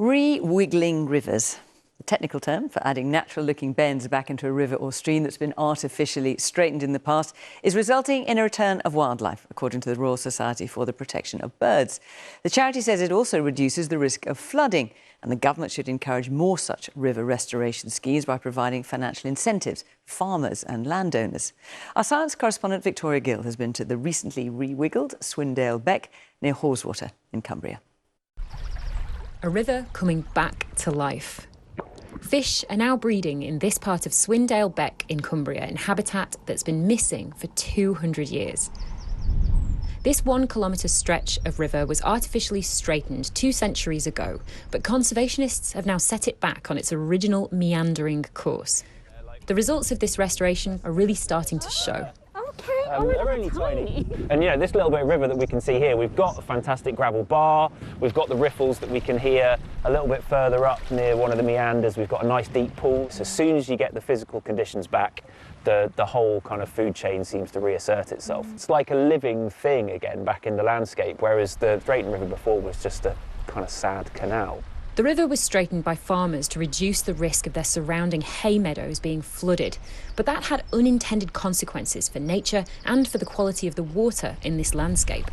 Rewiggling rivers, a technical term for adding natural-looking bends back into a river or stream that's been artificially straightened in the past, is resulting in a return of wildlife, according to the Royal Society for the Protection of Birds. The charity says it also reduces the risk of flooding, and the government should encourage more such river restoration schemes by providing financial incentives for farmers and landowners. Our science correspondent Victoria Gill has been to the recently re-wiggled Swindale Beck near Haweswater in Cumbria. A river coming back to life. Fish are now breeding in this part of Swindale Beck in Cumbria in habitat that's been missing for 200 years. This 1 kilometre stretch of river was artificially straightened 2 centuries ago, but conservationists have now set it back on its original meandering course. The results of this restoration are really starting to show. They're only tiny. And this little bit of river that we can see here, we've got a fantastic gravel bar, we've got the riffles that we can hear a little bit further up near one of the meanders, we've got a nice deep pool. So as soon as you get the physical conditions back, the whole kind of food chain seems to reassert itself. It's like a living thing again back in the landscape, whereas the Drayton River before was just a kind of sad canal. The river was straightened by farmers to reduce the risk of their surrounding hay meadows being flooded, but that had unintended consequences for nature and for the quality of the water in this landscape.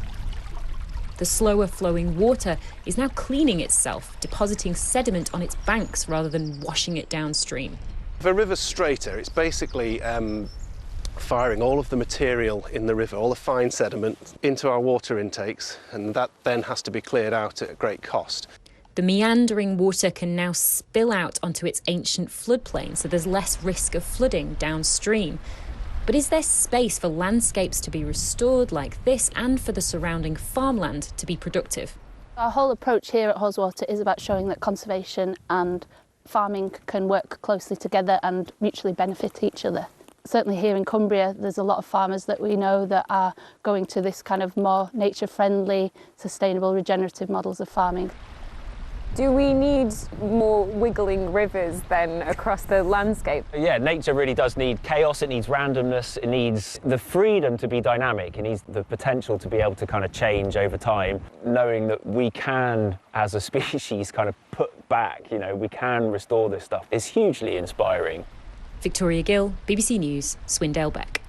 The slower flowing water is now cleaning itself, depositing sediment on its banks rather than washing it downstream. If a river's straighter, it's basically firing all of the material in the river, all the fine sediment, into our water intakes, and that then has to be cleared out at a great cost. The meandering water can now spill out onto its ancient floodplain, so there's less risk of flooding downstream. But is there space for landscapes to be restored like this and for the surrounding farmland to be productive? Our whole approach here at Haweswater is about showing that conservation and farming can work closely together and mutually benefit each other. Certainly here in Cumbria, there's a lot of farmers that we know that are going to this kind of more nature-friendly, sustainable, regenerative models of farming. Do we need more wiggling rivers then across the landscape? Yeah, nature really does need chaos, it needs randomness, it needs the freedom to be dynamic, it needs the potential to be able to kind of change over time, knowing that we can, as a species, kind of put back, we can restore this stuff is hugely inspiring. Victoria Gill, BBC News, Swindale Beck.